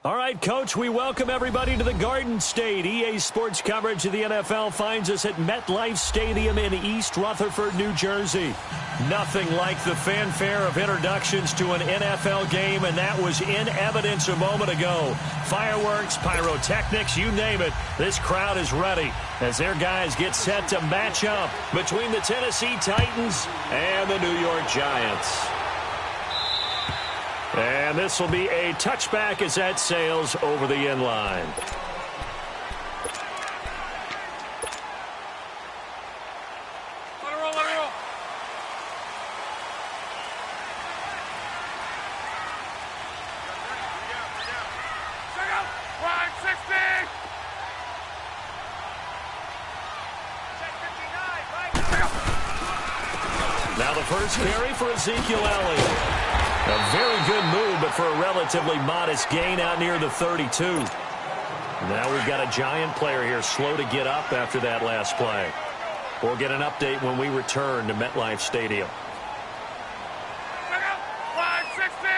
All right, Coach, we welcome everybody to the Garden State. EA Sports coverage of the NFL finds us at MetLife Stadium in East Rutherford, New Jersey. Nothing like the fanfare of introductions to an NFL game, and that was in evidence a moment ago. Fireworks, pyrotechnics, you name it. This crowd is ready as their guys get set to match up between the Tennessee Titans and the New York Giants. And this will be a touchback as that sails over the end line. Let it roll, let it roll. Check out. 160. Now the first carry for Ezekiel Elliott. A very good move, but for a relatively modest gain out near the 32. Now we've got a Giant player here slow to get up after that last play. We'll get an update when we return to MetLife Stadium. Check out. 160.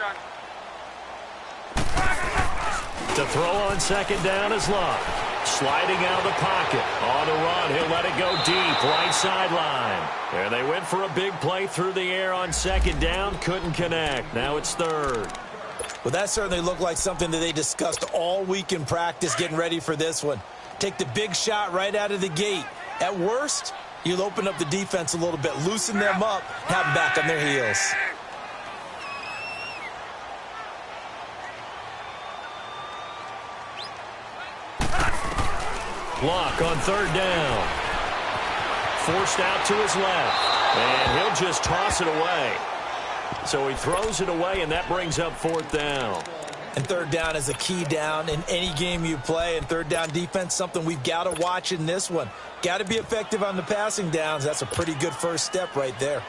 Gun. To throw on second down is Love. Sliding out of the pocket. On the run, he'll let it go deep. Right sideline. There they went for a big play through the air on second down. Couldn't connect. Now it's third. Well, that certainly looked like something that they discussed all week in practice getting ready for this one. Take the big shot right out of the gate. At worst, you'll open up the defense a little bit, loosen them up, have them back on their heels. Block on third down. Forced out to his left. And he'll just toss it away. So he throws it away, and that brings up fourth down. And third down is a key down in any game you play. And third down defense, something we've got to watch in this one. Got to be effective on the passing downs. That's a pretty good first step right there.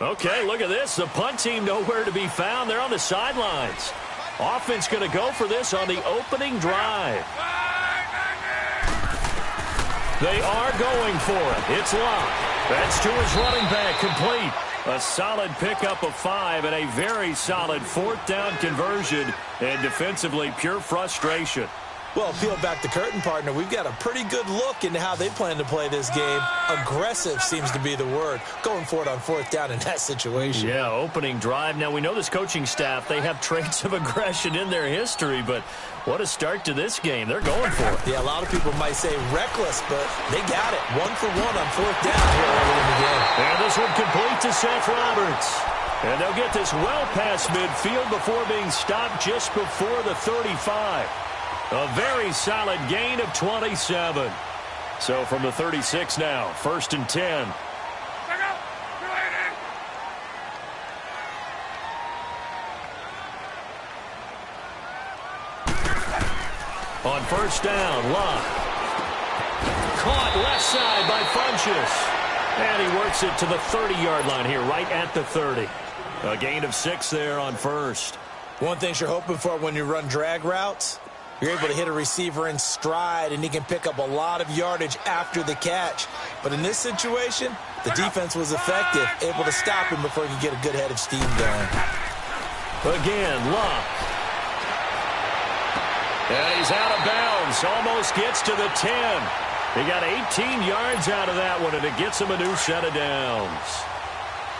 Okay, look at this. The punt team nowhere to be found. They're on the sidelines. Offense going to go for this on the opening drive. They are going for it. It's Love. That's to his running back, complete. A solid pickup of 5 and a very solid fourth down conversion. And defensively, pure frustration. Well, peel back the curtain, partner. We've got a pretty good look into how they plan to play this game. Aggressive seems to be the word. Going for it on fourth down in that situation. Yeah, opening drive. Now, we know this coaching staff, they have traits of aggression in their history, but what a start to this game. They're going for it. Yeah, a lot of people might say reckless, but they got it. 1 for 1 on fourth down here early in the game. And this one complete to Seth Roberts. And they'll get this well past midfield before being stopped just before the 35. A very solid gain of 27. So from the 36 now, 1st and 10. On first down, Love. Caught left side by Funchess. And he works it to the 30-yard line here, right at the 30. A gain of 6 there on first. One thing you're hoping for when you run drag routes, you're able to hit a receiver in stride, and he can pick up a lot of yardage after the catch. But in this situation, the defense was effective, able to stop him before he could get a good head of steam going. Again, Love. And he's out of bounds. Almost gets to the 10. He got 18 yards out of that one, and it gets him a new set of downs.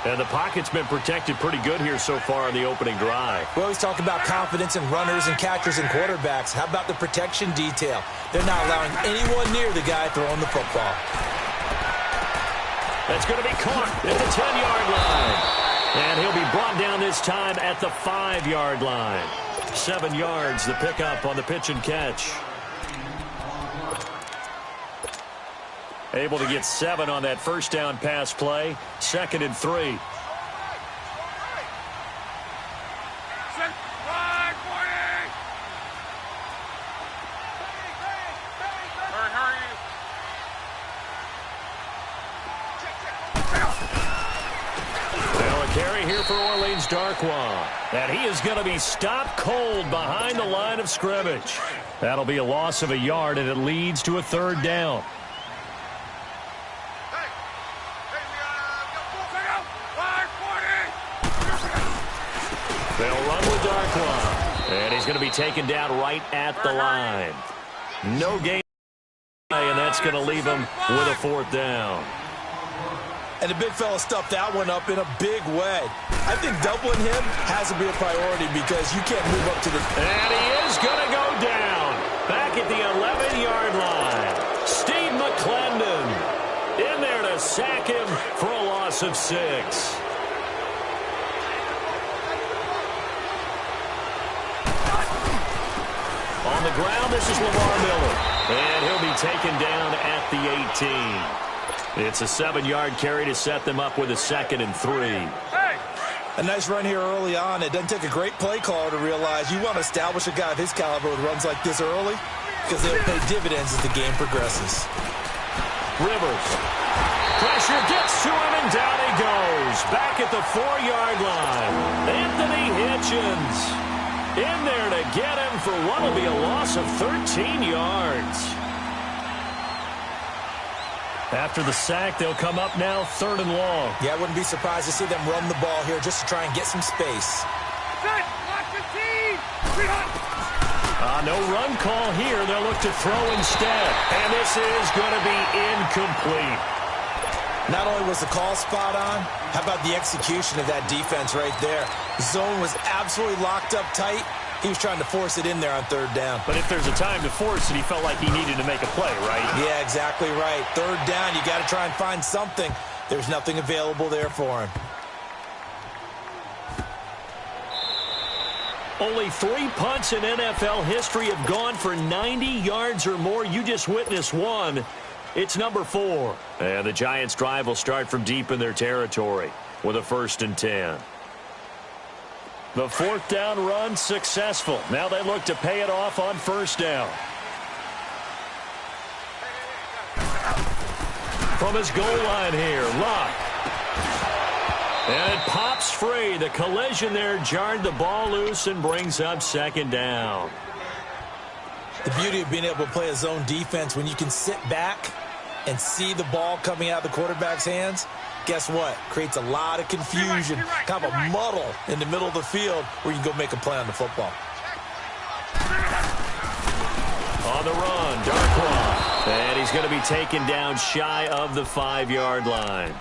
And the pocket's been protected pretty good here so far in the opening drive. We always talk about confidence in runners and catchers and quarterbacks. How about the protection detail? They're not allowing anyone near the guy throwing the football. That's going to be caught at the 10-yard line. And he'll be brought down this time at the 5-yard line. 7 yards, the pickup on the pitch and catch. Able to get 7 on that first down pass play. 2nd and 3. Well, a carry here for Orleans Darkwa. And he is going to be stopped cold behind the line of scrimmage. That'll be a loss of a yard, and it leads to a third down. They'll run with Darkwa. And he's going to be taken down right at the line. No gain, and that's going to leave him with a fourth down. And the big fella stuffed that one up in a big way. I think doubling him has to be a priority because you can't move up to the... And he is going to go down. Back at the 11-yard line. Steve McClendon in there to sack him for a loss of 6. On the ground, this is Lamar Miller. And he'll be taken down at the 18. It's a 7-yard carry to set them up with a 2nd and 3. A nice run here early on. It doesn't take a great play caller to realize you want to establish a guy of his caliber with runs like this early because they'll pay dividends as the game progresses. Rivers. Pressure gets to him, and down he goes. Back at the 4-yard line. Anthony Hitchens in there to get him for what will be a loss of 13 yards. After the sack, they'll come up now 3rd and long. Yeah, I wouldn't be surprised to see them run the ball here just to try and get some space. No run call here. They'll look to throw instead. And this is going to be incomplete. Not only was the call spot on, how about the execution of that defense right there? The zone was absolutely locked up tight. He was trying to force it in there on 3rd down. But if there's a time to force it, he felt like he needed to make a play, right? Yeah, exactly right. 3rd down, you got to try and find something. There's nothing available there for him. Only 3 punts in NFL history have gone for 90 yards or more. You just witnessed one. It's number 4. And the Giants' drive will start from deep in their territory with a 1st and 10. The 4th down run successful. Now they look to pay it off on 1st down. From his goal line here, Luck. And it pops free. The collision there jarred the ball loose and brings up 2nd down. The beauty of being able to play a zone defense when you can sit back and see the ball coming out of the quarterback's hands, guess what? Creates a lot of confusion, kind of a muddle in the middle of the field where you can go make a play on the football. On the run, Darkwa. And he's going to be taken down shy of the 5-yard line.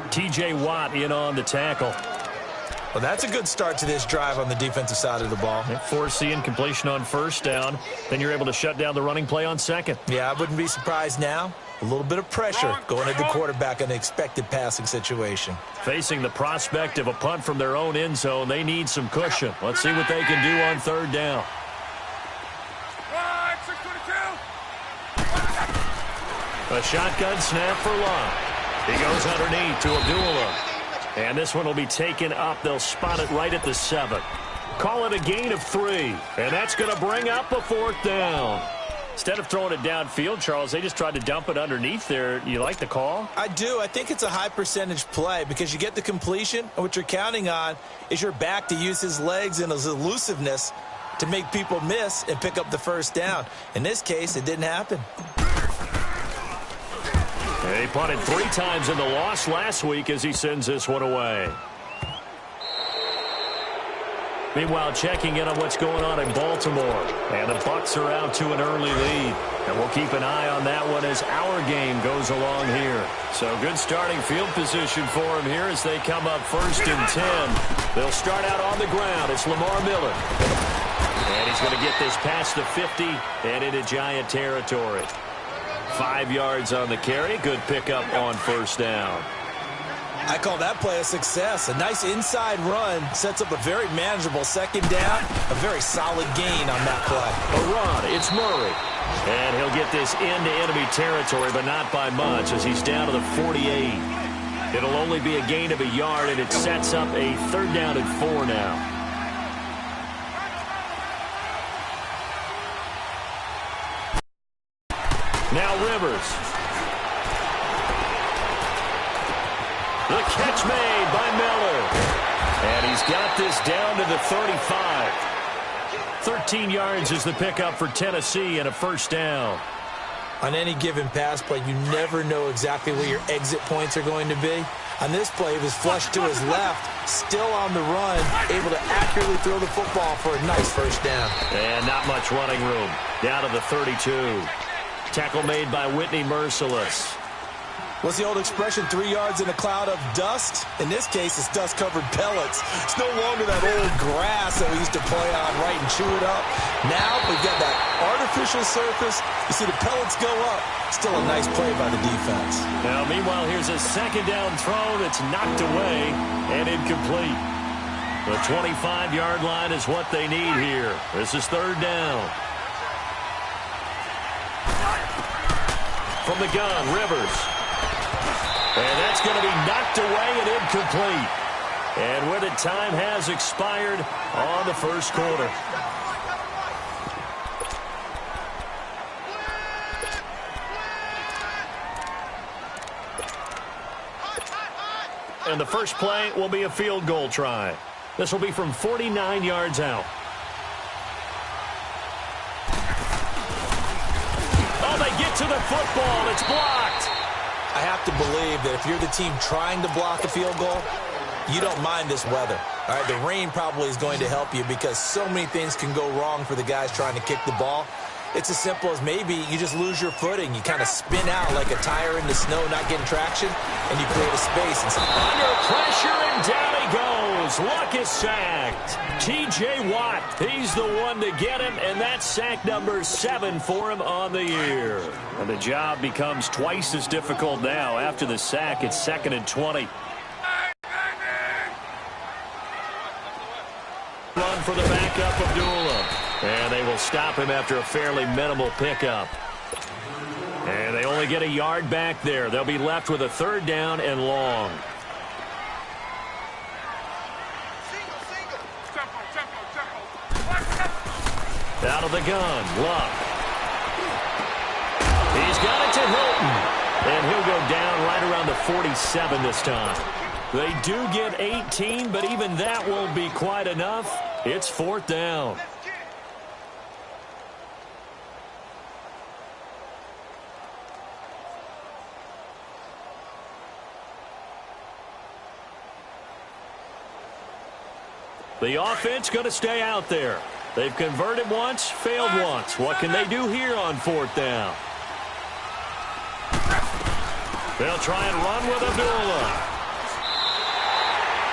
T.J. Watt in on the tackle. Well, that's a good start to this drive on the defensive side of the ball. Force the incompletion on 1st down. Then you're able to shut down the running play on 2nd. Yeah, I wouldn't be surprised now. A little bit of pressure going at the quarterback in an expected passing situation. Facing the prospect of a punt from their own end zone, they need some cushion. Let's see what they can do on 3rd down. A shotgun snap for Love. He goes underneath to Abdullah. And this one will be taken up. They'll spot it right at the 7. Call it a gain of 3. And that's going to bring up a 4th down. Instead of throwing it downfield, Charles, they just tried to dump it underneath there. You like the call? I do. I think it's a high percentage play because you get the completion, and what you're counting on is your back to use his legs and his elusiveness to make people miss and pick up the 1st down. In this case, it didn't happen. He punted 3 times in the loss last week as he sends this one away. Meanwhile, checking in on what's going on in Baltimore. And the Bucs are out to an early lead. And we'll keep an eye on that one as our game goes along here. So good starting field position for him here as they come up 1st and 10. They'll start out on the ground. It's Lamar Miller. And he's going to get this past the 50 and into Giant territory. 5 yards on the carry. Good pickup on 1st down. I call that play a success. A nice inside run sets up a very manageable 2nd down. A very solid gain on that play. A run. It's Murray. And he'll get this into enemy territory, but not by much as he's down to the 48. It'll only be a gain of a yard, and it sets up a 3rd down and 4 now. Now Rivers. The catch made by Miller. And he's got this down to the 35. 13 yards is the pickup for Tennessee and a first down. On any given pass play, you never know exactly where your exit points are going to be. On this play, he was flushed to his left, still on the run, able to accurately throw the football for a nice first down. And not much running room. Down to the 32. Tackle made by Whitney Merciless. What's the old expression, 3 yards in a cloud of dust? In this case, it's dust-covered pellets. It's no longer that old grass that we used to play on, right, and chew it up. Now we've got that artificial surface. You see the pellets go up. Still a nice play by the defense. Now, meanwhile, here's a second down throw that's knocked away and incomplete. The 25-yard line is what they need here. This is third down. From the gun, Rivers. And that's going to be knocked away and incomplete. And with it, time has expired on the first quarter. And the first play will be a field goal try. This will be from 49 yards out. Oh, they get to the football. It's blocked. I have to believe that if you're the team trying to block a field goal, you don't mind this weather. All right, the rain probably is going to help you because so many things can go wrong for the guys trying to kick the ball. It's as simple as maybe you just lose your footing. You kind of spin out like a tire in the snow, not getting traction, and you create a space. Under pressure, and down he goes. Luck is sacked. T.J. Watt, he's the one to get him, and that's sack number 7 for him on the year. And the job becomes twice as difficult now. After the sack, it's 2nd and 20. Run for the backup, Abdullah. And they will stop him after a fairly minimal pickup. And they only get a yard back there. They'll be left with a third down and long. Out of the gun, Luck. He's got it to Hilton. And he'll go down right around the 47 this time. They do get 18, but even that won't be quite enough. It's fourth down. The offense going to stay out there. They've converted once, failed once. What can they do here on fourth down? They'll try and run with Abdullah.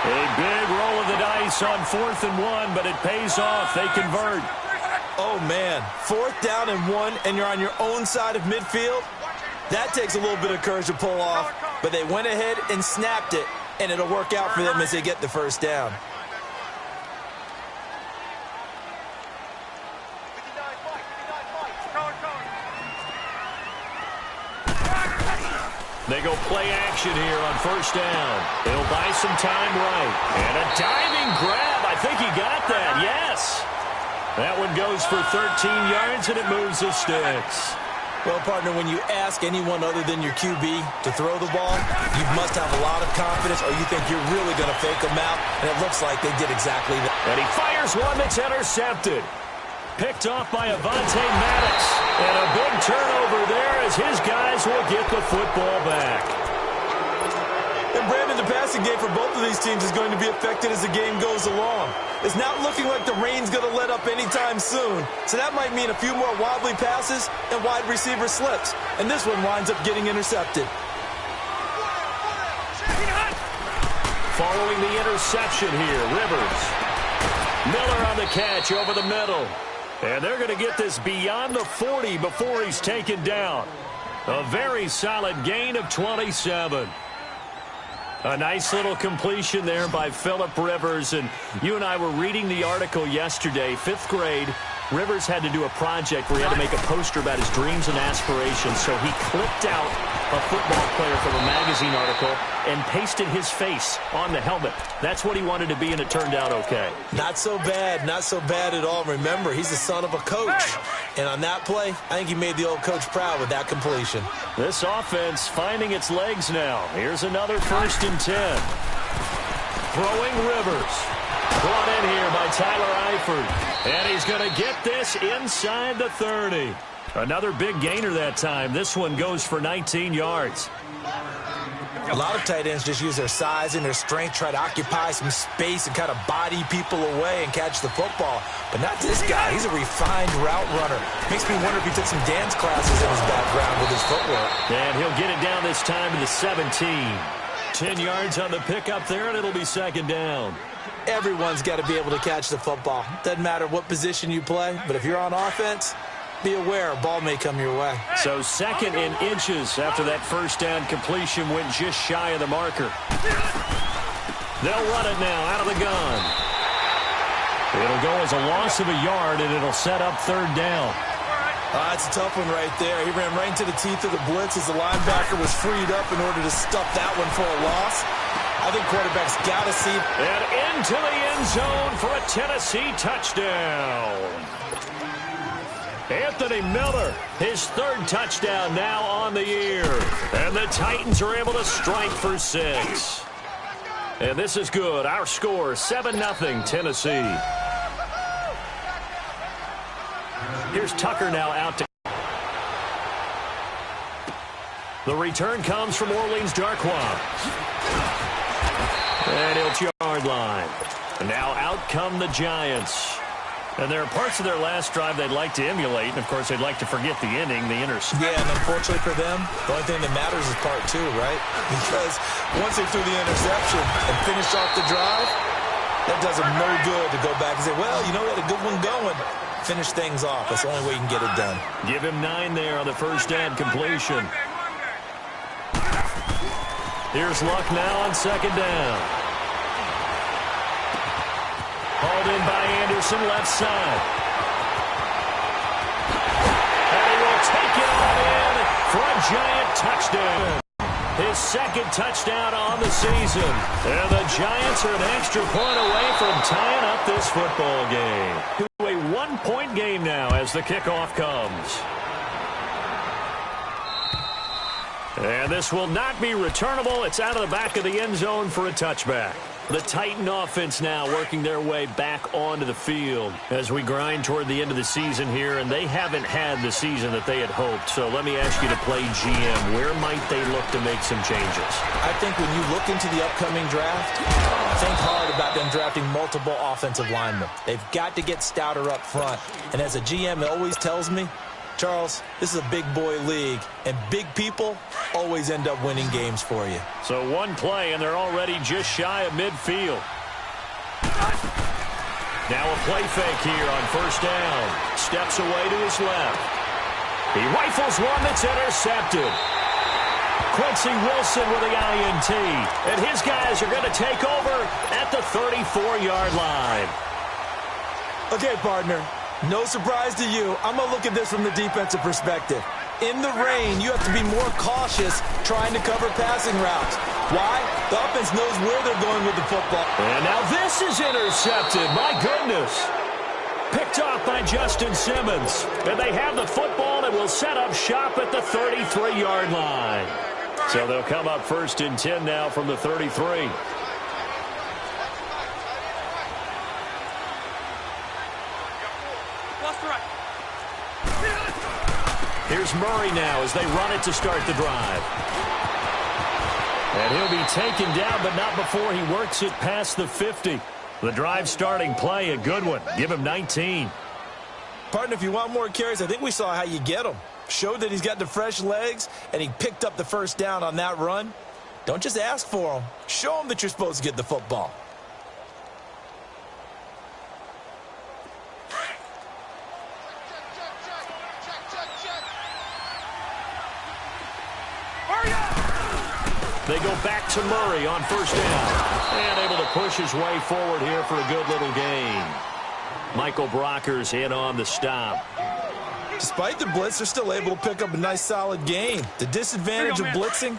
A big roll of the dice on 4th and 1, but it pays off. They convert. Oh, man. 4th down and 1, and you're on your own side of midfield? That takes a little bit of courage to pull off, but they went ahead and snapped it, and it'll work out for them as they get the first down. They go play action here on first down. They'll buy some time right. And a diving grab. I think he got that. Yes. That one goes for 13 yards, and it moves the sticks. Well, partner, when you ask anyone other than your QB to throw the ball, you must have a lot of confidence, or you think you're really going to fake them out, and it looks like they did exactly that. And he fires one that's intercepted. Picked off by Avonte Maddox. And a big turnover there as his guys will get the football back. And Brandon, the passing game for both of these teams is going to be affected as the game goes along. It's not looking like the rain's going to let up anytime soon. So that might mean a few more wobbly passes and wide receiver slips. And this one winds up getting intercepted. Following the interception here, Rivers. Miller on the catch over the middle. And they're going to get this beyond the 40 before he's taken down. A very solid gain of 27. A nice little completion there by Phillip Rivers. And you and I were reading the article yesterday, 5th grade. Rivers had to do a project where he had to make a poster about his dreams and aspirations. So he clipped out a football player from a magazine article and pasted his face on the helmet. That's what he wanted to be, and it turned out okay. Not so bad at all. Remember, he's the son of a coach. And on that play, I think he made the old coach proud with that completion. This offense finding its legs now. Here's another 1st and 10. throwing Rivers. Brought in here by Tyler Eifert. And he's going to get this inside the 30. Another big gainer that time. This one goes for 19 yards. A lot of tight ends just use their size and their strength, try to occupy some space and kind of body people away and catch the football. But not this guy. He's a refined route runner. Makes me wonder if he took some dance classes in his background with his footwork. And he'll get it down this time to the 17. 10 yards on the pickup there, and it'll be second down. Everyone's got to be able to catch the football. Doesn't matter what position you play, but if you're on offense, be aware a ball may come your way. So second in inches after that first down completion went just shy of the marker. They'll run it now out of the gun. It'll go as a loss of a yard, and it'll set up third down. That's a tough one right there. He ran right into the teeth of the blitz as the linebacker was freed up in order to stuff that one for a loss. I think quarterbacks got to see. And into the end zone for a Tennessee touchdown. Anthony Miller, his third touchdown now on the year. And the Titans are able to strike for 6. And this is good. Our score, 7-0 Tennessee. Here's Tucker now out to. The return comes from Orleans Darkwa. And he'll yard line. And now out come the Giants. And there are parts of their last drive they'd like to emulate. And, of course, they'd like to forget the inning, the interception. Yeah, and unfortunately for them, the only thing that matters is part 2, right? Because once they threw the interception and finished off the drive, that does them no good to go back and say, well, you know, we had a good one going. Finish things off. That's the only way you can get it done. Give him 9 there on the first down completion. Here's Luck now on second down. Hauled in by Anderson, left side. And he will take it all in for a Giant touchdown. His second touchdown on the season. And the Giants are an extra point away from tying up this football game. To a 1-point game now as the kickoff comes. And this will not be returnable. It's out of the back of the end zone for a touchback. The Titan offense now working their way back onto the field as we grind toward the end of the season here, and they haven't had the season that they had hoped. So let me ask you to play GM. Where might they look to make some changes? I think when you look into the upcoming draft, think hard about them drafting multiple offensive linemen. They've got to get stouter up front. And as a GM, it always tells me, Charles, this is a big boy league, and big people always end up winning games for you. So one play, and they're already just shy of midfield. Now a play fake here on first down. Steps away to his left. He rifles one that's intercepted. Quincy Wilson with the INT. And his guys are going to take over at the 34-yard line. Okay, partner. No surprise to you. I'm going to look at this from the defensive perspective. In the rain, you have to be more cautious trying to cover passing routes. Why? The offense knows where they're going with the football. And now this is intercepted. My goodness. Picked off by Justin Simmons. And they have the football and will set up shop at the 33-yard line. So they'll come up first and 10 now from the 33. Here's Murray now as they run it to start the drive. And he'll be taken down, but not before he works it past the 50. The drive starting play, a good one. Give him 19. Partner, if you want more carries, I think we saw how you get him. Showed that he's got the fresh legs, and he picked up the first down on that run. Don't just ask for him. Show him that you're supposed to get the football. They go back to Murray on first down. And able to push his way forward here for a good little gain. Michael Brocker's in on the stop. Despite the blitz, they're still able to pick up a nice, solid gain. The disadvantage of blitzing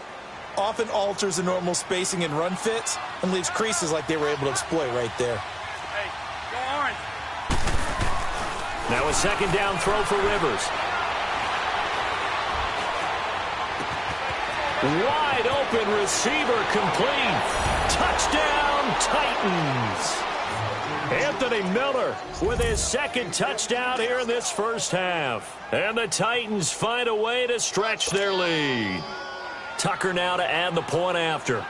often alters the normal spacing and run fits and leaves creases like they were able to exploit right there. Hey, go orange. Now a second down throw for Rivers. Wide open receiver complete. Touchdown, Titans! Anthony Miller with his second touchdown here in this first half. And the Titans find a way to stretch their lead. Tucker now to add the point after.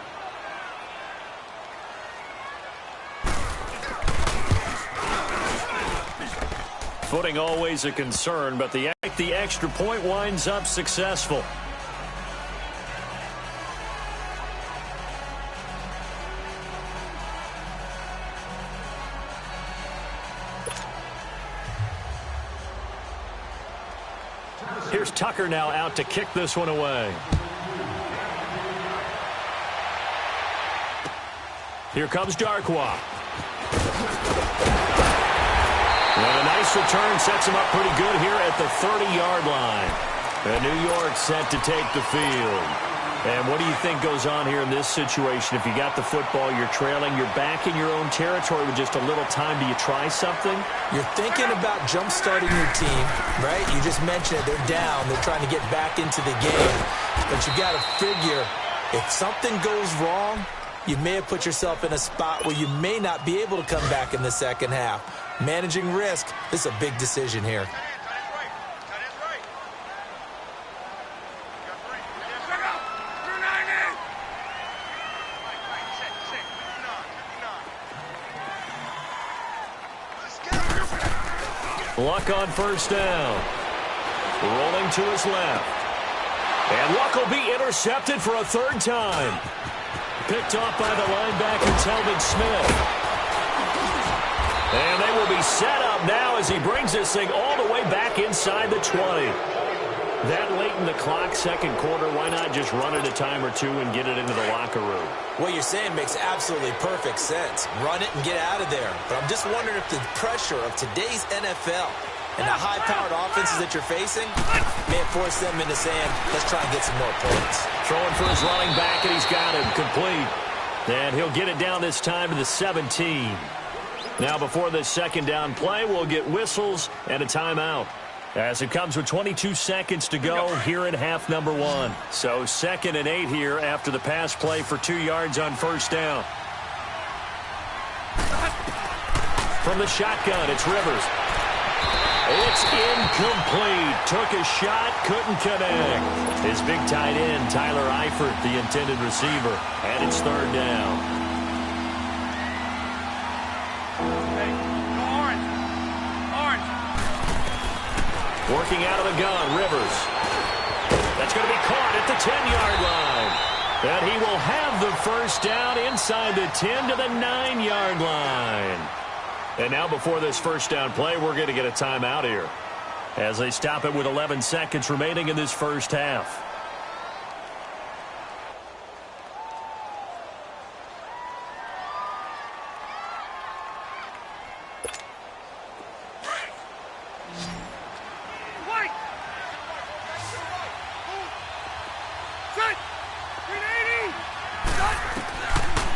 Footing always a concern, but the extra point winds up successful. Here's Tucker now out to kick this one away. Here comes Darkwa. And a nice return sets him up pretty good here at the 30-yard line. And New York set to take the field. And what do you think goes on here in this situation? If you got the football, you're trailing, you're back in your own territory with just a little time. Do you try something? You're thinking about jump-starting your team, right? You just mentioned it. They're down. They're trying to get back into the game. But you got to figure, if something goes wrong, you may have put yourself in a spot where you may not be able to come back in the second half. Managing risk, this is a big decision here. Luck on first down. Rolling to his left. And Luck will be intercepted for a third time. Picked off by the linebacker, Telvin Smith. And they will be set up now as he brings this thing all the way back inside the 20. That late in the clock, second quarter, why not just run it a time or two and get it into the locker room? What you're saying makes absolutely perfect sense. Run it and get out of there. But I'm just wondering if the pressure of today's NFL and the high-powered offenses that you're facing may have forced them into saying, let's try and get some more points. Throwing for his running back, and he's got him complete. And he'll get it down this time to the 17. Now, before this second down play, we'll get whistles and a timeout, as it comes with 22 seconds to go here in half number one. So 2nd and 8 here after the pass play for 2 yards on first down. From the shotgun, it's Rivers. It's incomplete. Took a shot, couldn't connect. His big tight end, Tyler Eifert, the intended receiver. And it's third down. Working out of the gun, Rivers. That's going to be caught at the 10-yard line. And he will have the first down inside the 10 to the 9-yard line. And now before this first down play, we're going to get a timeout here, as they stop it with 11 seconds remaining in this first half.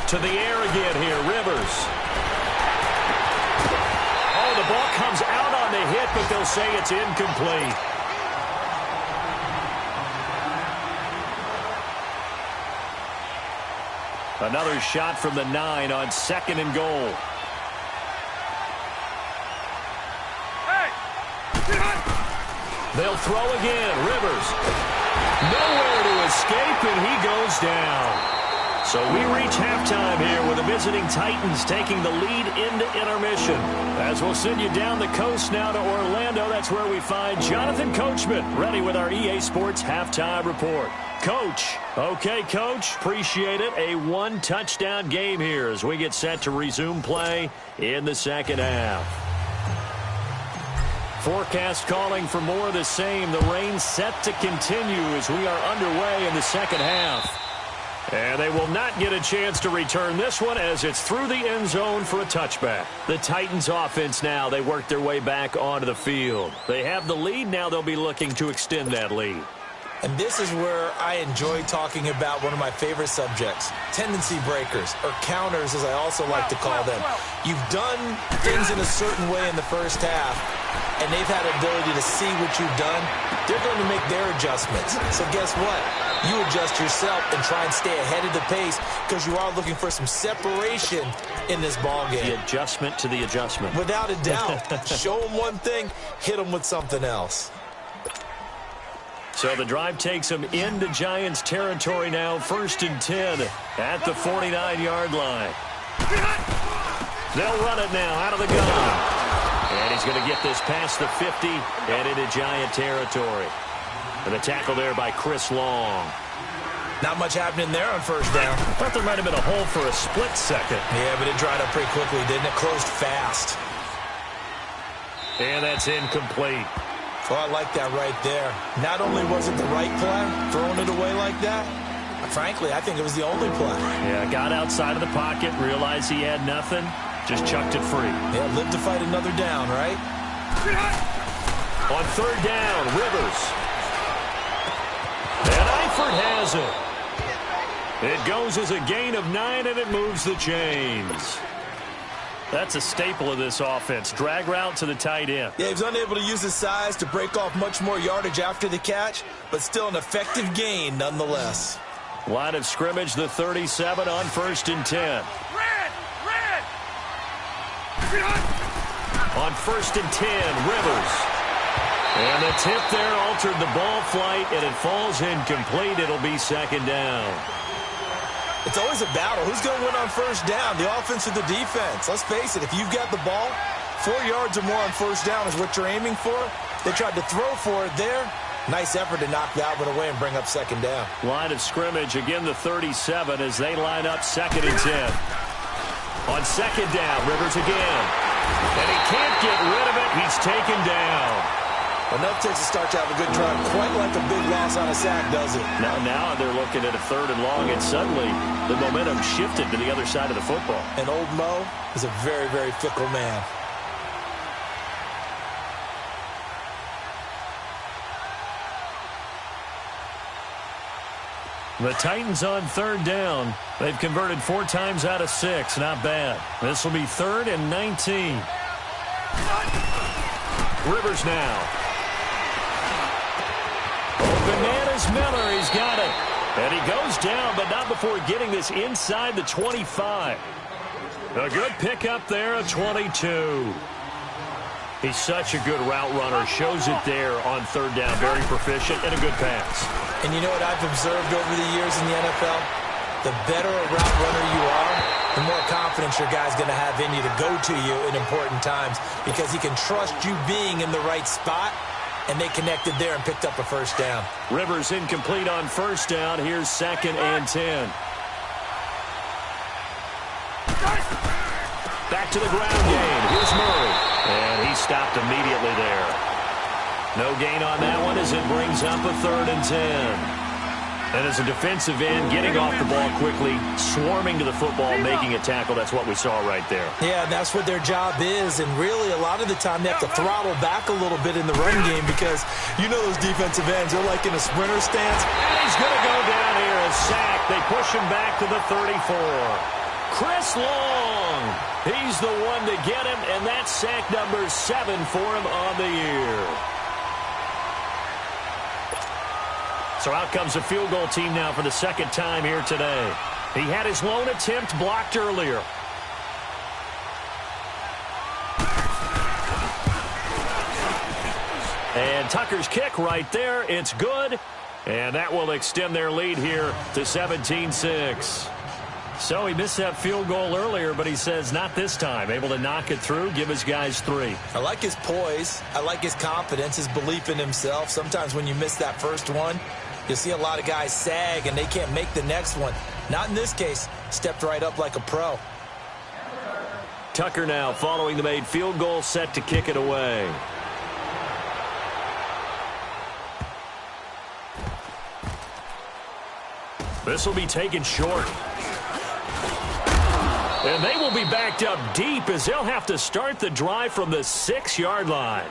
To the air again here, Rivers. Oh, the ball comes out on the hit, but they'll say it's incomplete. Another shot from the 9 on 2nd and goal. They'll throw again, Rivers. Nowhere to escape, and he goes down. So we reach halftime here with the visiting Titans taking the lead into intermission. As we'll send you down the coast now to Orlando, that's where we find Jonathan Coachman ready with our EA Sports halftime report. Coach. Okay, Coach. Appreciate it. A one-touchdown game here as we get set to resume play in the second half. Forecast calling for more of the same. The rain set to continue as we are underway in the second half. And they will not get a chance to return this one as it's through the end zone for a touchback. The Titans offense now, they work their way back onto the field. They have the lead. Now they'll be looking to extend that lead. And this is where I enjoy talking about one of my favorite subjects, tendency breakers, or counters as I also like to call them. You've done things in a certain way in the first half. and they've had the ability to see what you've done, they're going to make their adjustments. So guess what? You adjust yourself and try and stay ahead of the pace because you are looking for some separation in this ball game. The adjustment to the adjustment. Without a doubt. Show them one thing, hit them with something else. So the drive takes them into Giants territory now, 1st and 10 at the 49-yard line. They'll run it now out of the gun. And he's going to get this past the 50 and into Giant territory. And the tackle there by Chris Long. Not much happening there on first down. Thought there might have been a hole for a split second. Yeah, but it dried up pretty quickly, didn't it? Closed fast. And that's incomplete. Oh, I like that right there. Not only was it the right play, throwing it away like that, frankly, I think it was the only play. Yeah, got outside of the pocket, realized he had nothing, just chucked it free. Yeah, live to fight another down, right? On 3rd down, Rivers. And Eifert has it. It goes as a gain of 9, and it moves the chains. That's a staple of this offense. Drag route to the tight end. Yeah, he was unable to use his size to break off much more yardage after the catch, but still an effective gain nonetheless. Line of scrimmage, the 37 on 1st and 10. Red! On 1st and 10, Rivers. And the tip there altered the ball flight, and it falls incomplete. It'll be 2nd down. It's always a battle. Who's going to win on first down, the offense or the defense? Let's face it, if you've got the ball, 4 yards or more on first down is what you're aiming for. They tried to throw for it there. Nice effort to knock that one away and bring up 2nd down. Line of scrimmage, again the 37 as they line up 2nd and 10. On 2nd down, Rivers again. And he can't get rid of it. He's taken down. Enough takes a start to have a good drive. Quite like a big loss on a sack, does it? Now they're looking at a 3rd and long, and suddenly the momentum shifted to the other side of the football. And old Mo is a very, very fickle man. The Titans on 3rd down. They've converted 4 times out of 6. Not bad. This will be 3rd and 19. Rivers now. Open man is Miller. He's got it. And he goes down, but not before getting this inside the 25. A good pickup there at 22. He's such a good route runner. Shows it there on 3rd down. Very proficient and a good pass. And you know what I've observed over the years in the NFL? The better a route runner you are, the more confidence your guy's going to have in you to go to you in important times because he can trust you being in the right spot, and they connected there and picked up a first down. Rivers incomplete on first down. Here's 2nd and 10. Back to the ground game. Here's Murray. And he stopped immediately there. No gain on that one as it brings up a 3rd and 10. And as a defensive end, getting off the ball quickly, swarming to the football, making a tackle, that's what we saw right there. Yeah, and that's what their job is. And really, a lot of the time, they have to throttle back a little bit in the run game because you know those defensive ends, they're like in a sprinter stance. And he's going to go down here, a sack. They push him back to the 34. Chris Long, he's the one to get him, and that's sack number 7 for him on the year. So out comes a field goal team now for the 2nd time here today. He had his lone attempt blocked earlier. And Tucker's kick right there. It's good. And that will extend their lead here to 17-6. So he missed that field goal earlier, but he says not this time. Able to knock it through, give his guys 3. I like his poise. I like his confidence, his belief in himself. Sometimes when you miss that first one, you'll see a lot of guys sag and they can't make the next one. Not in this case. Stepped right up like a pro. Tucker now following the made field goal, set to kick it away. This will be taken short. And they will be backed up deep as they'll have to start the drive from the 6-yard line.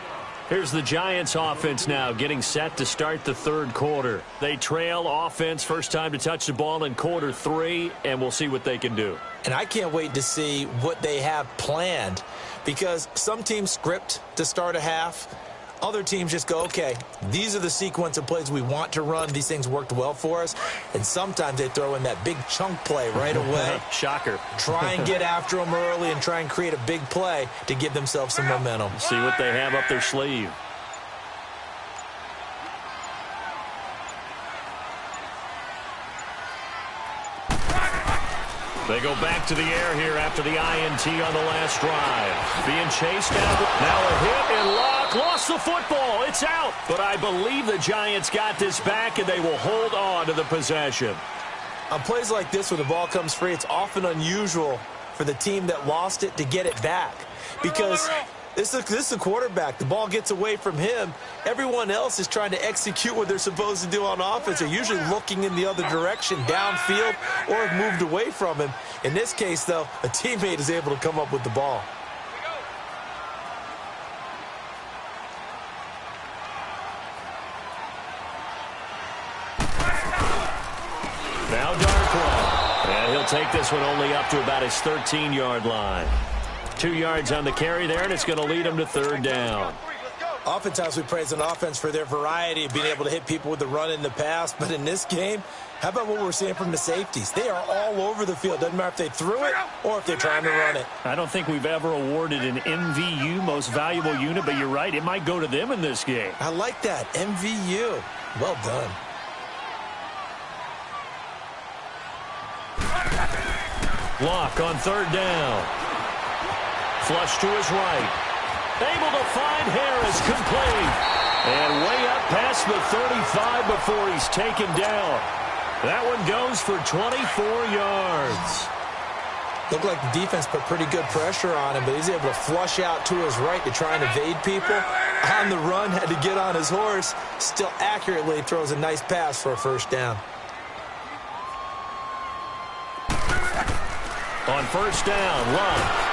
Here's the Giants offense now getting set to start the 3rd quarter. They trail offense, first time to touch the ball in quarter 3, and we'll see what they can do. And I can't wait to see what they have planned because some teams script to start a half. Other teams just go, okay, these are the sequence of plays we want to run. These things worked well for us. And sometimes they throw in that big chunk play right away. Shocker. Try and get after them early and try and create a big play to give themselves some momentum. See what they have up their sleeve. They go back to the air here after the INT on the last drive. Being chased down. Now a hit and Locke lost the football. It's out. But I believe the Giants got this back, and they will hold on to the possession. On plays like this, when the ball comes free, it's often unusual for the team that lost it to get it back. Because this is a quarterback. The ball gets away from him. Everyone else is trying to execute what they're supposed to do on offense. They're usually looking in the other direction, downfield, or have moved away from him. In this case, though, a teammate is able to come up with the ball. Now Darkwa. And he'll take this one only up to about his 13-yard line. 2 yards on the carry there, and it's going to lead him to third down. Oftentimes we praise an offense for their variety of being able to hit people with the run in the pass. But in this game, how about what we're seeing from the safeties? They are all over the field. Doesn't matter if they threw it or if they're trying to run it. I don't think we've ever awarded an MVU, most valuable unit, but you're right. It might go to them in this game. I like that. MVU. Well done. Locke on third down. Flush to his right. Able to find Harris, complete. And way up past the 35 before he's taken down. That one goes for 24 yards. Looked like the defense put pretty good pressure on him, but he's able to flush out to his right to try and evade people. On the run, had to get on his horse. Still accurately throws a nice pass for a first down. On first down, Locke.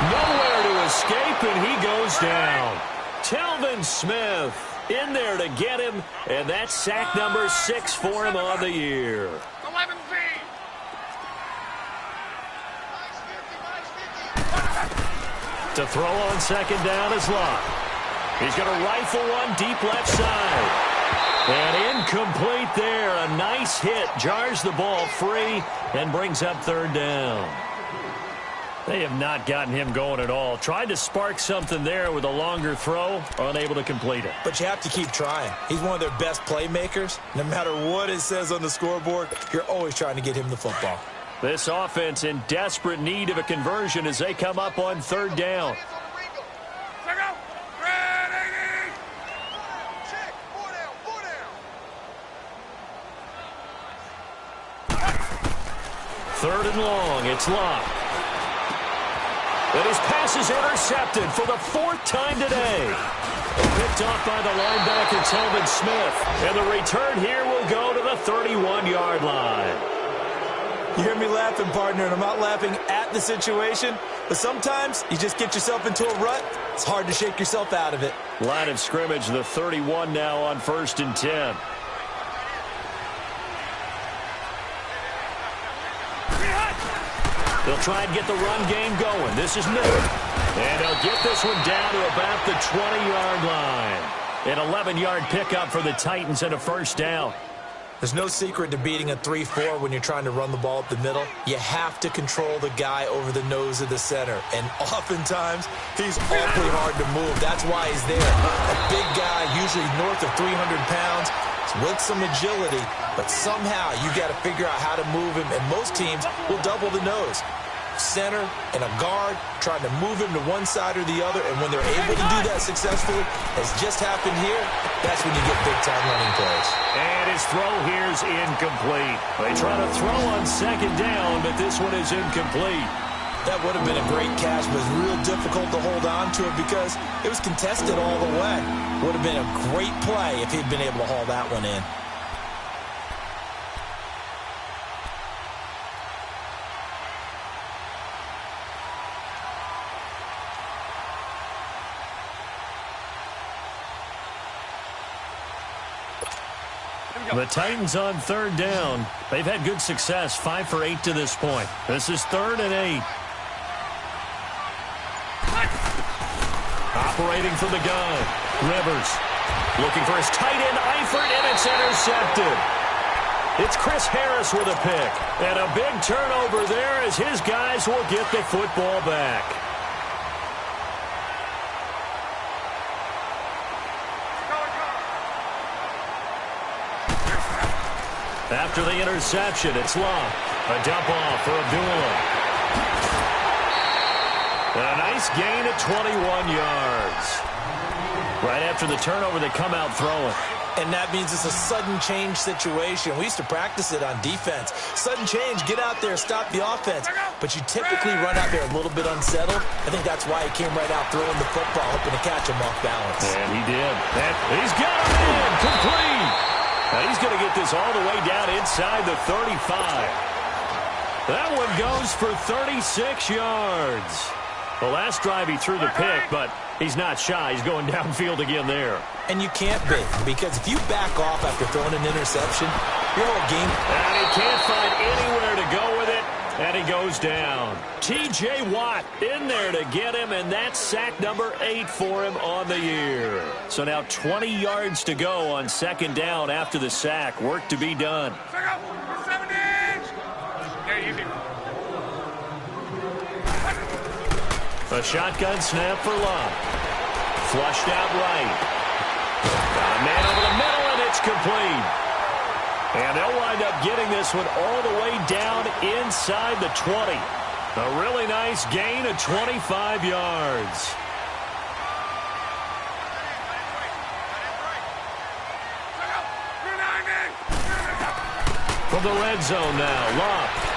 Nowhere to escape, and he goes down. Telvin Smith in there to get him, and that's sack number 6 for him on the year. 11 To throw on second down is Locke. He's going to rifle one deep left side. And incomplete there. A nice hit. Jars the ball free and brings up third down. They have not gotten him going at all. Tried to spark something there with a longer throw, unable to complete it. But you have to keep trying. He's one of their best playmakers. No matter what it says on the scoreboard, you're always trying to get him the football. This offense in desperate need of a conversion as they come up on third down. Third and long, it's Locke. And his pass is intercepted for the 4th time today. Picked off by the linebacker, Telvin Smith. And the return here will go to the 31-yard line. You hear me laughing, partner, and I'm not laughing at the situation, but sometimes you just get yourself into a rut. It's hard to shake yourself out of it. Line of scrimmage, the 31 now on 1st and 10. They'll try and get the run game going. This is Miller. And they'll get this one down to about the 20-yard line. An 11-yard pickup for the Titans and a first down. There's no secret to beating a 3-4 when you're trying to run the ball up the middle. You have to control the guy over the nose of the center. And oftentimes, he's awfully hard to move. That's why he's there. A big guy, usually north of 300 pounds, with some agility. But somehow, you got to figure out how to move him. And most teams will double the nose. Center and a guard trying to move him to one side or the other. And when they're able to do that successfully, as just happened here, that's when you get big-time running plays. And his throw here is incomplete. They try to throw on second down, but this one is incomplete. That would have been a great catch, but it's real difficult to hold on to it because it was contested all the way. Would have been a great play if he'd been able to haul that one in. The Titans on third down. They've had good success, 5 for 8 to this point. This is 3rd and 8. operating from the gun. Rivers looking for his tight end, Eifert, and it's intercepted. It's Chris Harris with a pick. And a big turnover there as his guys will get the football back. After the interception, it's Love. A dump off for Abdullah. And a nice gain at 21 yards. Right after the turnover, they come out throwing. And that means it's a sudden change situation. We used to practice it on defense. Sudden change, get out there, stop the offense. But you typically run out there a little bit unsettled. I think that's why he came right out throwing the football, hoping to catch him off balance. And he did. And he's got him in, complete. Now he's going to get this all the way down inside the 35. That one goes for 36 yards. The last drive he threw the pick, but he's not shy. He's going downfield again there. And you can't be, because if you back off after throwing an interception, your whole game... And he can't find anywhere to go with it, and he goes down. T.J. Watt in there to get him, and that's sack number 8 for him on the year. So now 20 yards to go on second down after the sack. Work to be done. A shotgun snap for Love. Flushed out right. Got a man over the middle, and it's complete. And they'll wind up getting this one all the way down inside the 20. A really nice gain of 25 yards. From the red zone now, Love.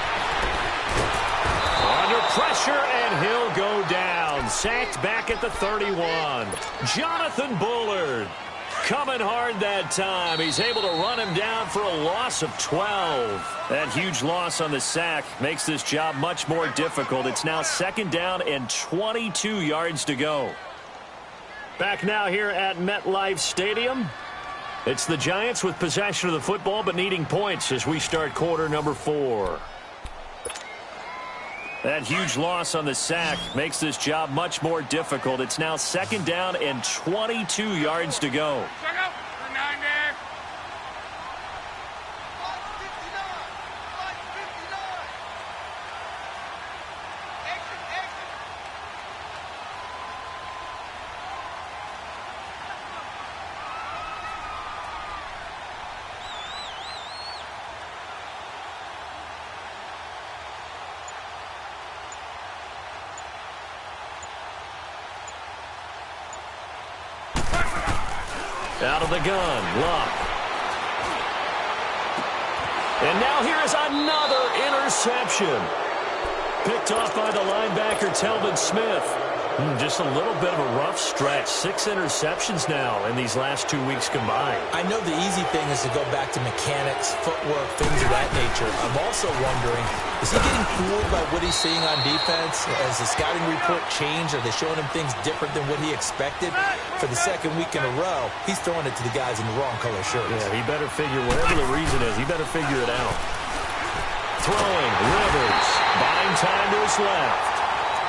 Under pressure, and he'll go down. Sacked back at the 31. Jonathan Bullard coming hard that time. He's able to run him down for a loss of 12. That huge loss on the sack makes this job much more difficult. It's now second down and 22 yards to go. Back now here at MetLife Stadium. It's the Giants with possession of the football but needing points as we start quarter number 4. That huge loss on the sack makes this job much more difficult. It's now second down and 22 yards to go. Out of the gun, Luck. And now here is another interception. Picked off by the linebacker, Telvin Smith. Just a little bit of a rough stretch. 6 interceptions now in these last 2 weeks combined. I know the easy thing is to go back to mechanics, footwork, things of that nature. I'm also wondering, is he getting fooled by what he's seeing on defense? Has the scouting report changed? Are they showing him things different than what he expected? For the second week in a row, he's throwing it to the guys in the wrong color shirts. Yeah, he better figure, whatever the reason is, he better figure it out. Throwing, Rivers, buying time to his left.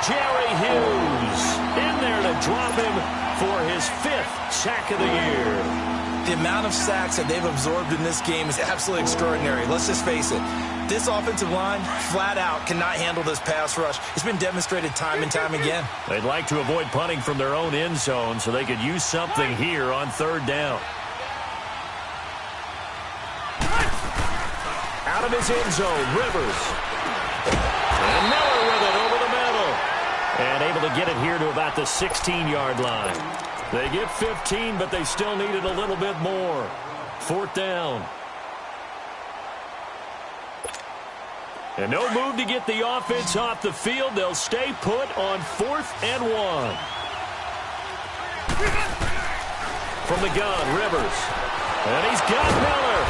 Jerry Hughes in there to drop him for his 5th sack of the year. The amount of sacks that they've absorbed in this game is absolutely extraordinary. Let's just face it. This offensive line, flat out, cannot handle this pass rush. It's been demonstrated time and time again. They'd like to avoid punting from their own end zone so they could use something here on third down. Out of his end zone, Rivers. And Miller with it over the middle. And able to get it here to about the 16-yard line. They get 15, but they still needed a little bit more. 4th down. And no move to get the offense off the field. They'll stay put on 4th and 1. From the gun, Rivers. And he's got Miller.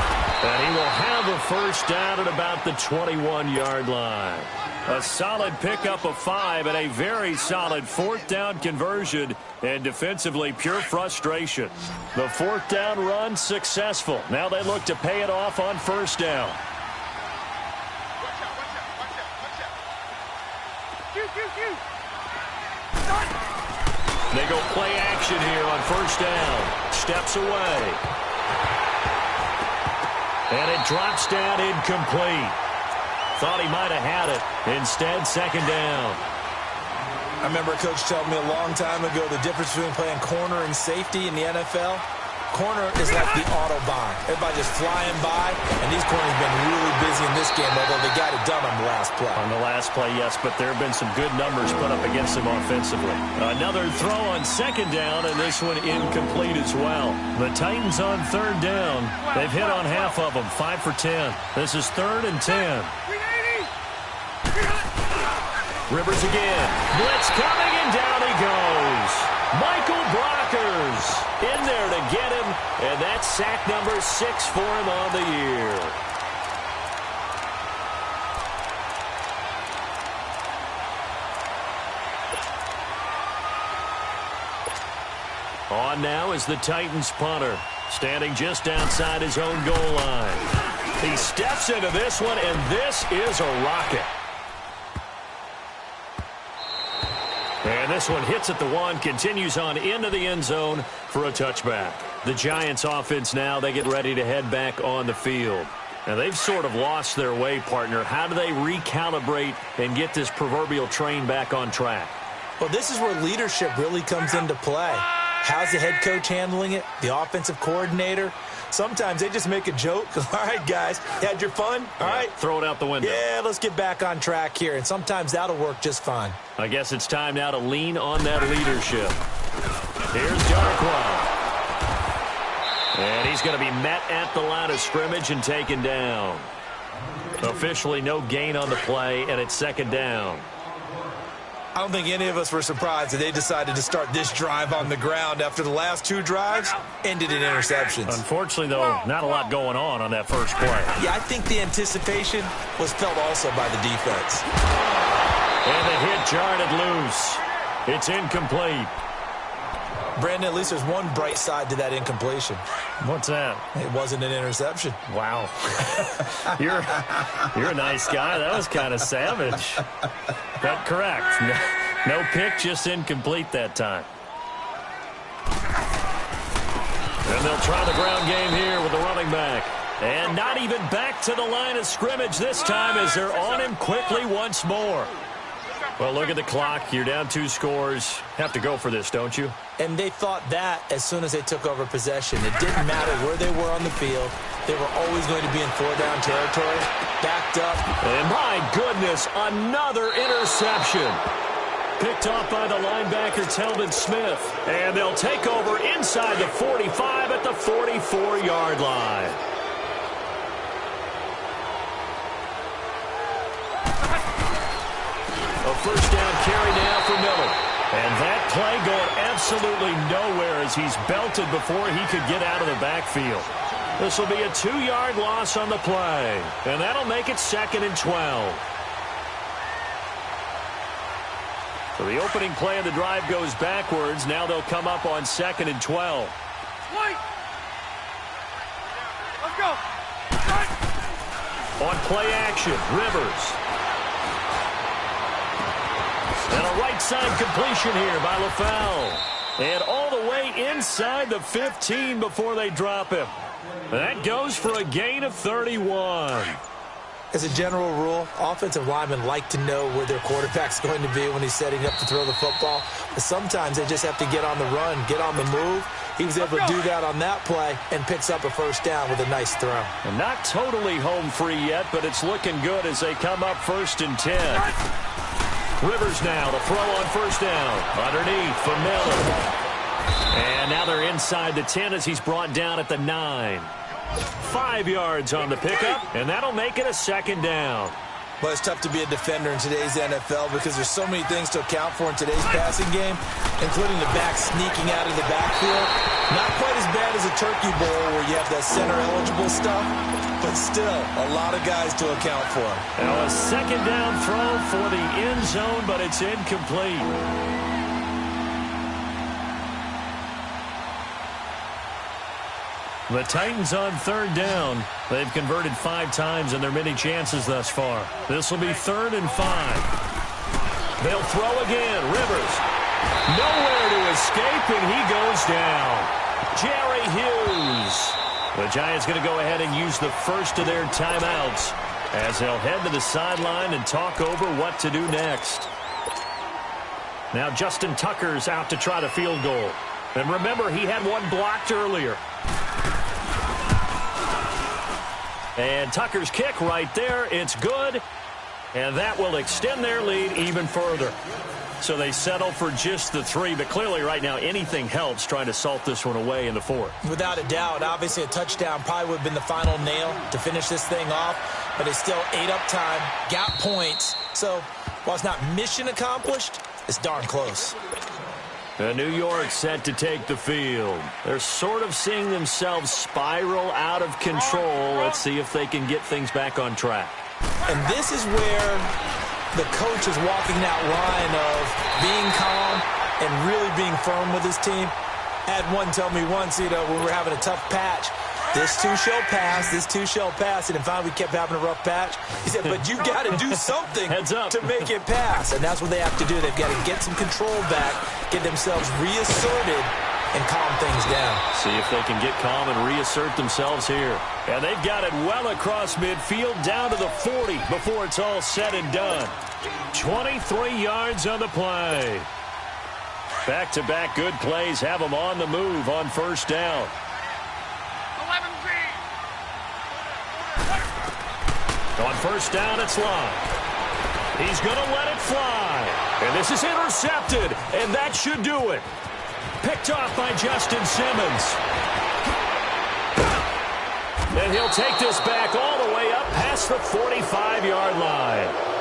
And he will have a first down at about the 21-yard line. A solid pickup of 5 and a very solid 4th down conversion. And defensively, pure frustration. The 4th down run successful. Now they look to pay it off on first down. They go play action here on first down. Steps away. And it drops down incomplete. Thought he might have had it. Instead, second down. I remember a coach telling me a long time ago the difference between playing corner and safety in the NFL. Corner is like the Autobahn. Everybody just flying by, and these corners have been really busy in this game, although they got it done on the last play. On the last play, yes, but there have been some good numbers put up against them offensively. Another throw on second down, and this one incomplete as well. The Titans on third down. They've hit on half of them, 5 for 10. This is 3rd and 10. Rivers again. Blitz coming, and down he goes. Michael Brockers in there to get him, and that's sack number 6 for him on the year. On now is the Titans punter, standing just outside his own goal line. He steps into this one, and this is a rocket. And this one hits at the 1, continues on into the end zone for a touchback. The Giants offense now, they get ready to head back on the field. Now, they've sort of lost their way, partner. How do they recalibrate and get this proverbial train back on track? Well, this is where leadership really comes into play. How's the head coach handling it? The offensive coordinator? Sometimes they just make a joke. All right, guys, you had your fun? All right. Throw it out the window. Yeah, let's get back on track here. And sometimes that'll work just fine. I guess it's time now to lean on that leadership. Here's Darkwa. And he's going to be met at the line of scrimmage and taken down. Officially no gain on the play, and it's second down. I don't think any of us were surprised that they decided to start this drive on the ground after the last 2 drives ended in interceptions. Unfortunately, though, not a lot going on that first play. Yeah, I think the anticipation was felt also by the defense. And the hit jarred it loose. It's incomplete. Brandon, at least there's one bright side to that incompletion. What's that? It wasn't an interception. Wow. You're a nice guy. That was kind of savage. But correct. No pick, just incomplete that time. And they'll try the ground game here with the running back. And not even back to the line of scrimmage this time as they're on him quickly once more. Well, look at the clock. You're down 2 scores. Have to go for this, don't you? And they thought that as soon as they took over possession. It didn't matter where they were on the field. They were always going to be in 4-down territory, backed up. And my goodness, another interception. Picked off by the linebacker, Telvin Smith. And they'll take over inside the 45 at the 44-yard line. A first down carry now for Miller. And that play going absolutely nowhere as he's belted before he could get out of the backfield. This will be a 2-yard loss on the play. And that'll make it 2nd and 12. So the opening play of the drive goes backwards. Now they'll come up on 2nd and 12. Let's go. On play action, Rivers. And a right side completion here by LaFell. And all the way inside the 15 before they drop him. That goes for a gain of 31. As a general rule, offensive linemen like to know where their quarterback's going to be when he's setting up to throw the football. But sometimes they just have to get on the run, get on the move. He was able to do that on that play and picks up a first down with a nice throw. And not totally home free yet, but it's looking good as they come up 1st and 10. Rivers now to throw on first down. Underneath for Miller. And now they're inside the 10 as he's brought down at the 9. 5 yards on the pickup, and that'll make it a 2nd down. Well, it's tough to be a defender in today's NFL because there's so many things to account for in today's passing game, including the back sneaking out of the backfield. Not quite as bad as a turkey bowl where you have that center-eligible stuff, but still a lot of guys to account for. Now a 2nd down throw for the end zone, but it's incomplete. The Titans on 3rd down. They've converted 5 times in their many chances thus far. This will be 3rd and 5. They'll throw again. Rivers. Nowhere to escape, and he goes down. Jerry Hughes. The Giants going to go ahead and use the first of their timeouts as they'll head to the sideline and talk over what to do next. Now Justin Tucker's out to try the field goal. And remember, he had one blocked earlier. And Tucker's kick right there. It's good. And that will extend their lead even further. So they settle for just the 3. But clearly right now anything helps trying to salt this one away in the 4th. Without a doubt, obviously a touchdown probably would have been the final nail to finish this thing off. But it's still ate up time, got points. So while it's not mission accomplished, it's darn close. New York set to take the field. They're sort of seeing themselves spiral out of control. Let's see if they can get things back on track. And this is where the coach is walking that line of being calm and really being firm with his team. Had one tell me once, when we were having a tough patch, this too shall pass, this too shall pass. And finally we kept having a rough patch. He said, but you got to do something to make it pass. And that's what they have to do. They've got to get some control back, get themselves reasserted, and calm things down. See if they can get calm and reassert themselves here. And they've got it well across midfield down to the 40 before it's all said and done. 23 yards on the play. Back-to-back good plays have them on the move on first down. On first down, it's Lott. He's going to let it fly. And this is intercepted, and that should do it. Picked off by Justin Simmons. And he'll take this back all the way up past the 45-yard line.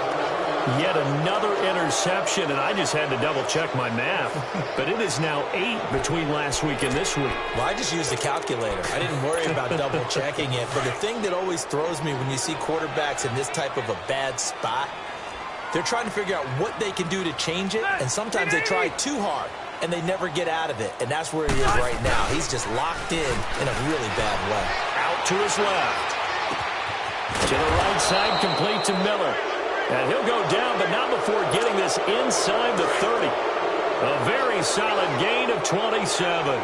Yet another interception, and I just had to double-check my math. But it is now 8 between last week and this week. Well, I just used the calculator. I didn't worry about double-checking it. But the thing that always throws me when you see quarterbacks in this type of a bad spot, they're trying to figure out what they can do to change it, and sometimes they try too hard, and they never get out of it. And that's where he is right now. He's just locked in a really bad way. Out to his left. To the right side, complete to Miller. And he'll go down, but not before getting this inside the 30. A very solid gain of 27.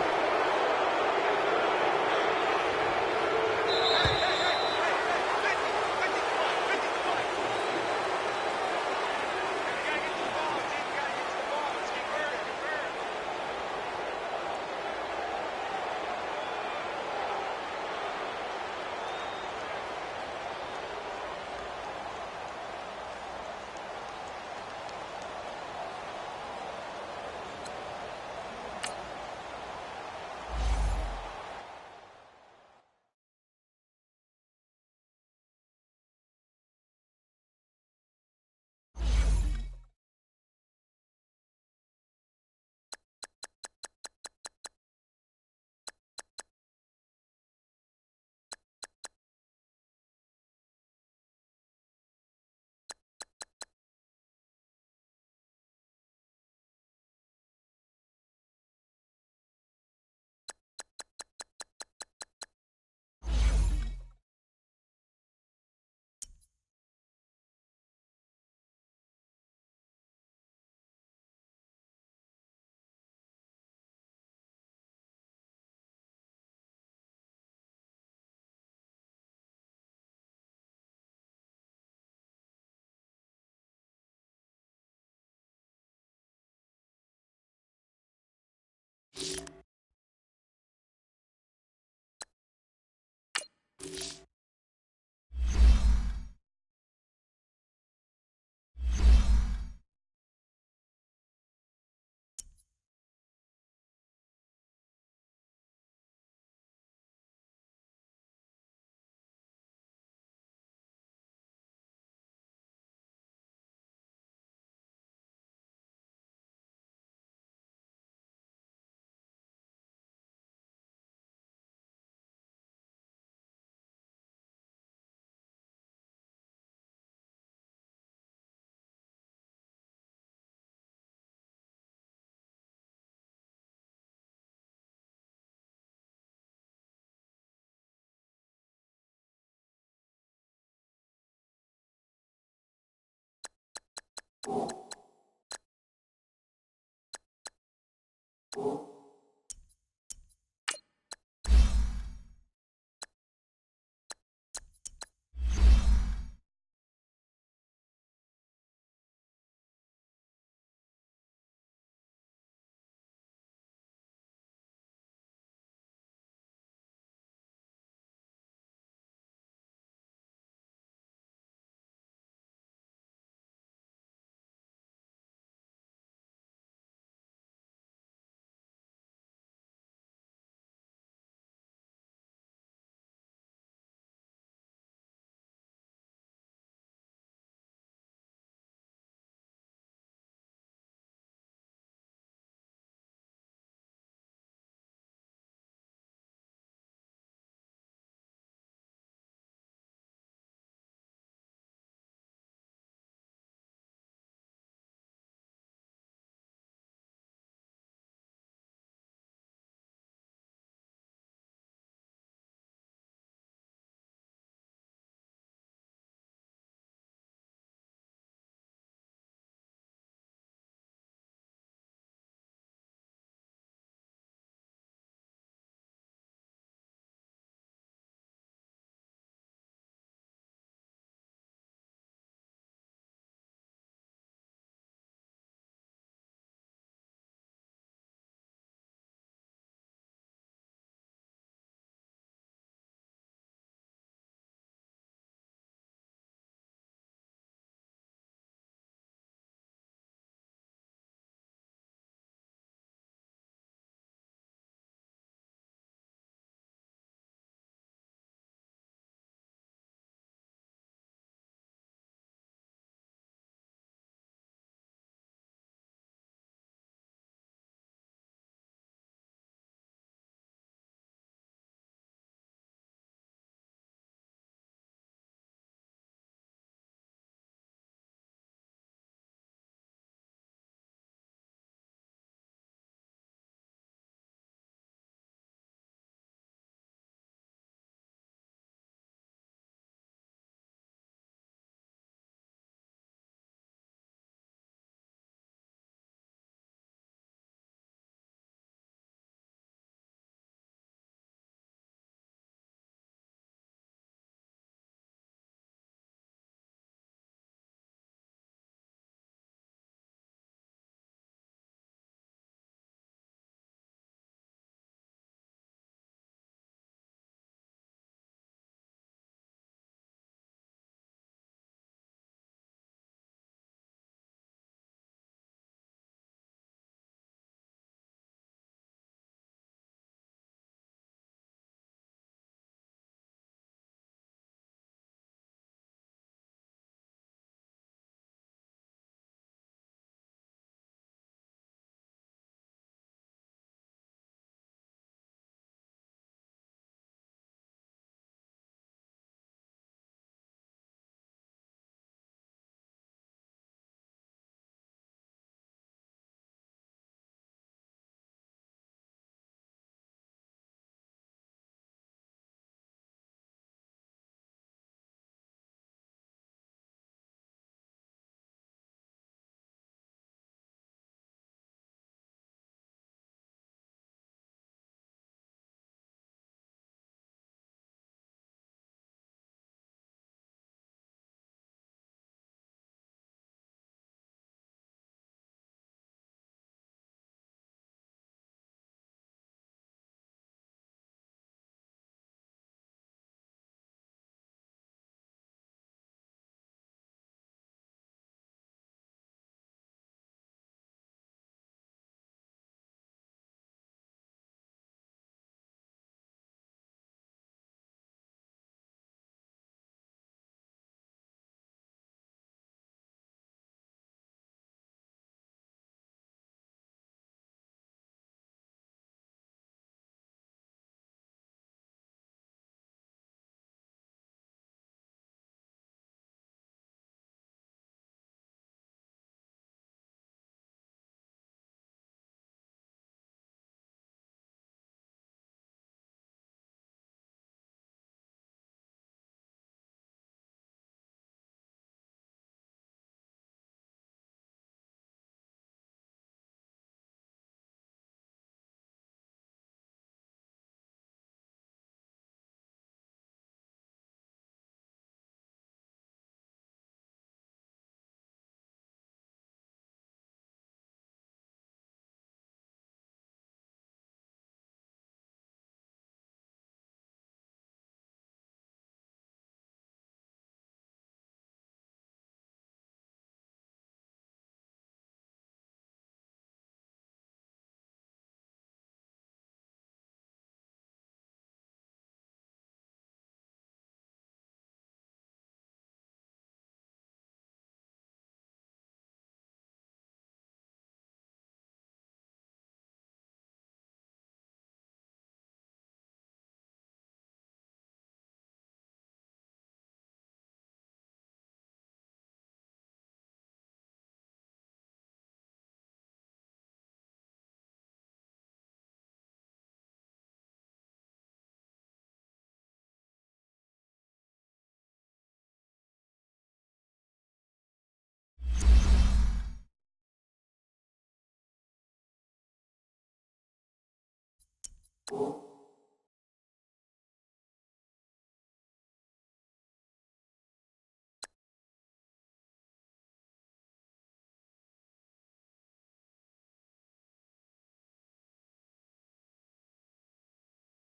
you.